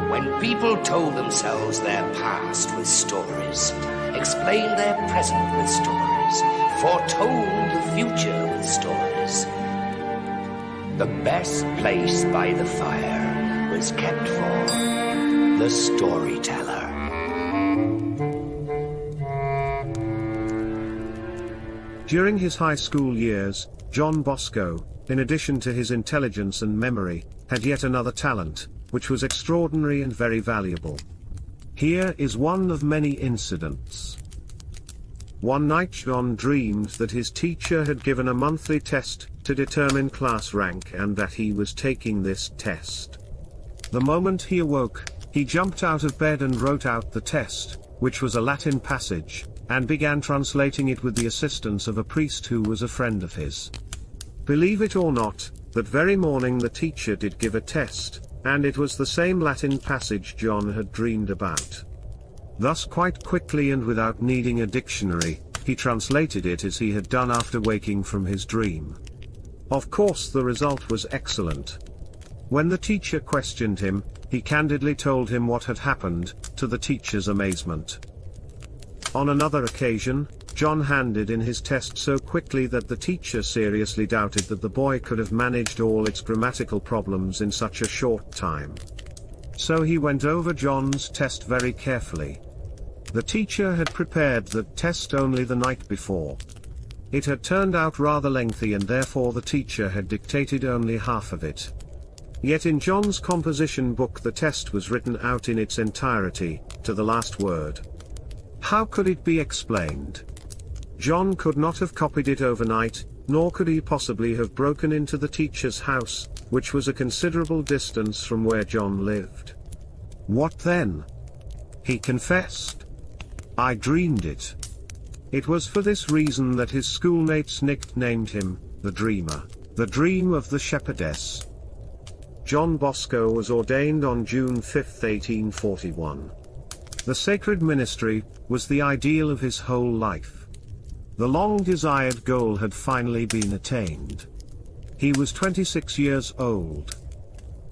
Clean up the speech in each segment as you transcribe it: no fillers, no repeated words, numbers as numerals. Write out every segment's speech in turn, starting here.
When people told themselves their past with stories, explained their present with stories, foretold the future with stories, the best place by the fire was kept for the storyteller. During his high school years, John Bosco, in addition to his intelligence and memory, had yet another talent, which was extraordinary and very valuable. Here is one of many incidents. One night John dreamed that his teacher had given a monthly test to determine class rank and that he was taking this test. The moment he awoke, he jumped out of bed and wrote out the test, which was a Latin passage, and began translating it with the assistance of a priest who was a friend of his. Believe it or not, that very morning the teacher did give a test, and it was the same Latin passage John had dreamed about. Thus quite quickly and without needing a dictionary, he translated it as he had done after waking from his dream. Of course the result was excellent. When the teacher questioned him, he candidly told him what had happened, to the teacher's amazement. On another occasion, John handed in his test so quickly that the teacher seriously doubted that the boy could have managed all its grammatical problems in such a short time. So he went over John's test very carefully. The teacher had prepared the test only the night before. It had turned out rather lengthy and therefore the teacher had dictated only half of it. Yet in John's composition book the test was written out in its entirety, to the last word. How could it be explained? John could not have copied it overnight, nor could he possibly have broken into the teacher's house, which was a considerable distance from where John lived. What then? He confessed. I dreamed it. It was for this reason that his schoolmates nicknamed him, the Dreamer, the dream of the Shepherdess. John Bosco was ordained on June 5, 1841. The sacred ministry was the ideal of his whole life. The long-desired goal had finally been attained. He was 26 years old.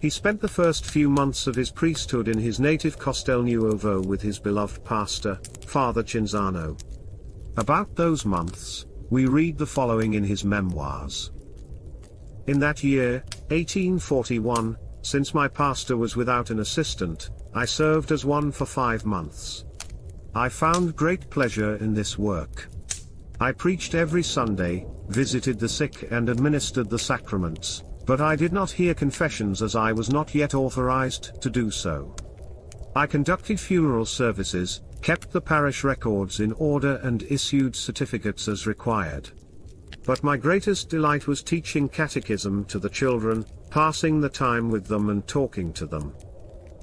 He spent the first few months of his priesthood in his native Castelnuovo with his beloved pastor, Father Cinzano. About those months, we read the following in his memoirs. In that year, 1841, since my pastor was without an assistant, I served as one for 5 months. I found great pleasure in this work. I preached every Sunday, visited the sick and administered the sacraments, but I did not hear confessions as I was not yet authorized to do so. I conducted funeral services, kept the parish records in order and issued certificates as required. But my greatest delight was teaching catechism to the children, passing the time with them and talking to them.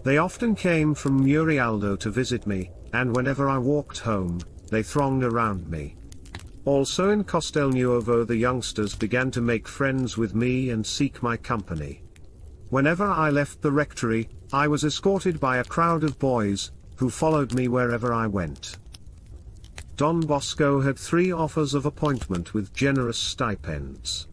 They often came from Murialdo to visit me, and whenever I walked home, they thronged around me. Also in Castelnuovo the youngsters began to make friends with me and seek my company. Whenever I left the rectory, I was escorted by a crowd of boys, who followed me wherever I went. Don Bosco had 3 offers of appointment with generous stipends.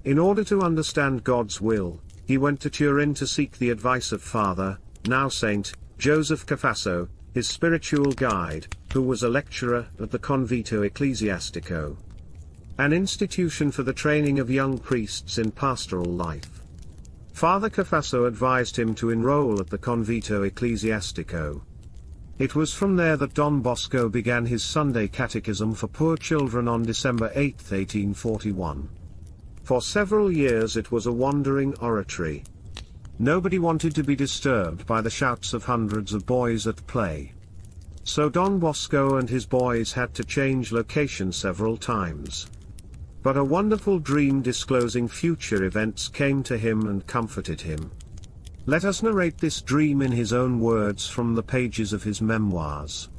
In order to understand God's will, he went to Turin to seek the advice of Father, now Saint, Joseph Cafasso, his spiritual guide, who was a lecturer at the Convito Ecclesiastico, an institution for the training of young priests in pastoral life. Father Cafasso advised him to enroll at the Convito Ecclesiastico. It was from there that Don Bosco began his Sunday catechism for poor children on December 8, 1841. For several years it was a wandering oratory. Nobody wanted to be disturbed by the shouts of hundreds of boys at play. So Don Bosco and his boys had to change location several times. But a wonderful dream disclosing future events came to him and comforted him. Let us narrate this dream in his own words from the pages of his memoirs.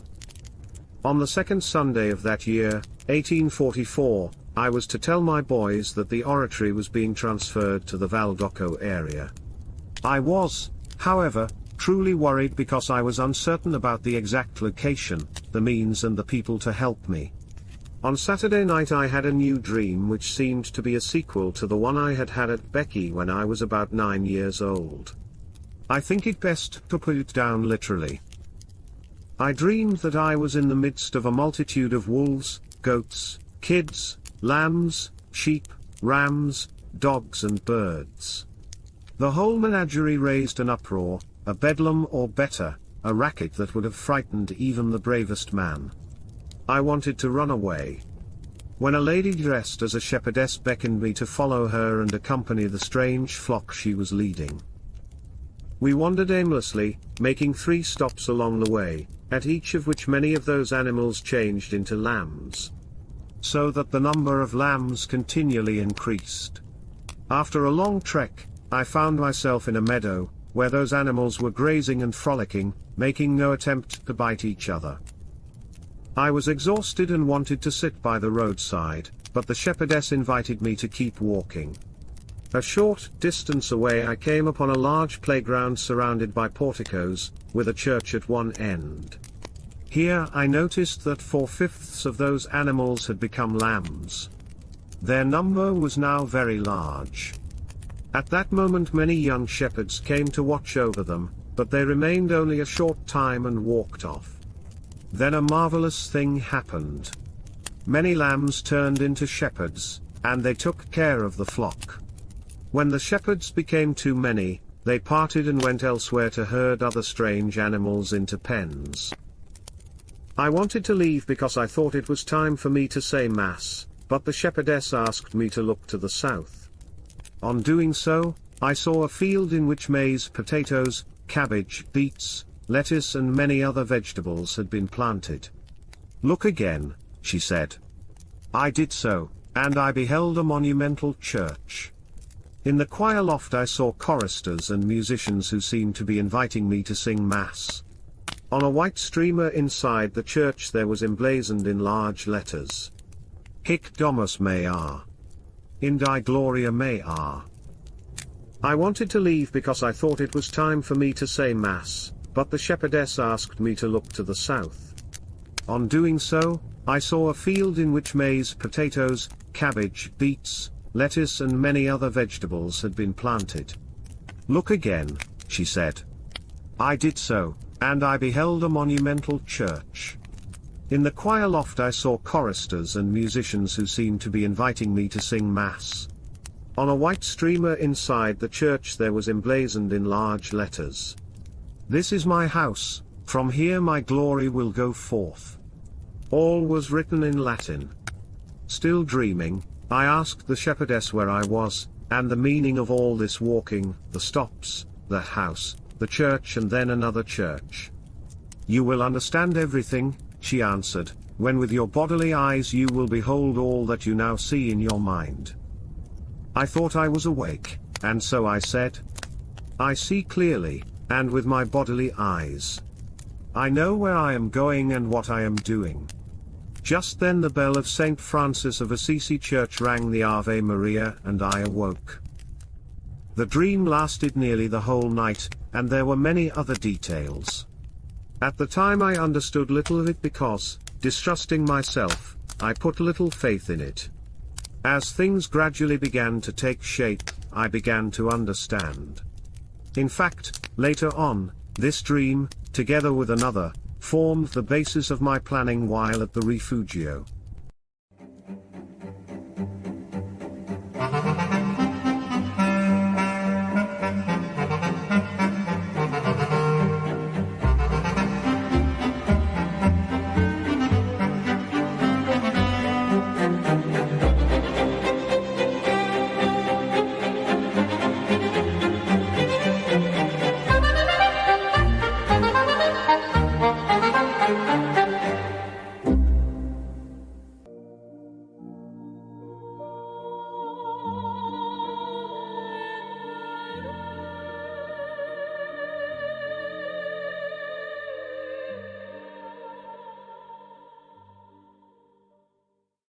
On the second Sunday of that year, 1844, I was to tell my boys that the oratory was being transferred to the Valdocco area. I was, however, truly worried because I was uncertain about the exact location, the means and the people to help me. On Saturday night I had a new dream which seemed to be a sequel to the one I had had at Becky when I was about 9 years old. I think it best to put it down literally. I dreamed that I was in the midst of a multitude of wolves, goats, kids, lambs, sheep, rams, dogs and birds. The whole menagerie raised an uproar, a bedlam or better, a racket that would have frightened even the bravest man. I wanted to run away. When a lady dressed as a shepherdess beckoned me to follow her and accompany the strange flock she was leading. We wandered aimlessly, making 3 stops along the way, at each of which many of those animals changed into lambs, so that the number of lambs continually increased. After a long trek, I found myself in a meadow, where those animals were grazing and frolicking, making no attempt to bite each other. I was exhausted and wanted to sit by the roadside, but the shepherdess invited me to keep walking. A short distance away I came upon a large playground surrounded by porticos, with a church at one end. Here I noticed that 4/5 of those animals had become lambs. Their number was now very large. At that moment many young shepherds came to watch over them, but they remained only a short time and walked off. Then a marvelous thing happened. Many lambs turned into shepherds, and they took care of the flock. When the shepherds became too many, they parted and went elsewhere to herd other strange animals into pens. I wanted to leave because I thought it was time for me to say Mass, but the shepherdess asked me to look to the south. On doing so, I saw a field in which maize, potatoes, cabbage, beets, lettuce and many other vegetables had been planted. "Look again," she said. I did so, and I beheld a monumental church. In the choir loft I saw choristers and musicians who seemed to be inviting me to sing Mass. On a white streamer inside the church there was emblazoned in large letters, Hic Domus Mea. In Dei Gloria Mea. I wanted to leave because I thought it was time for me to say Mass, but the shepherdess asked me to look to the south. On doing so, I saw a field in which maize, potatoes, cabbage, beets, lettuce and many other vegetables had been planted. "Look again," she said. I did so, and I beheld a monumental church. In the choir loft I saw choristers and musicians who seemed to be inviting me to sing Mass. On a white streamer inside the church there was emblazoned in large letters, "This is my house, from here my glory will go forth." All was written in Latin. Still dreaming, I asked the shepherdess where I was, and the meaning of all this walking, the stops, the house, the church and then another church. "You will understand everything," she answered, "when with your bodily eyes you will behold all that you now see in your mind." I thought I was awake, and so I said, "I see clearly, and with my bodily eyes. I know where I am going and what I am doing." Just then the bell of St. Francis of Assisi Church rang the Ave Maria and I awoke. The dream lasted nearly the whole night, and there were many other details. At the time I understood little of it because, distrusting myself, I put little faith in it. As things gradually began to take shape, I began to understand. In fact, later on, this dream, together with another, formed the basis of my planning while at the refugio.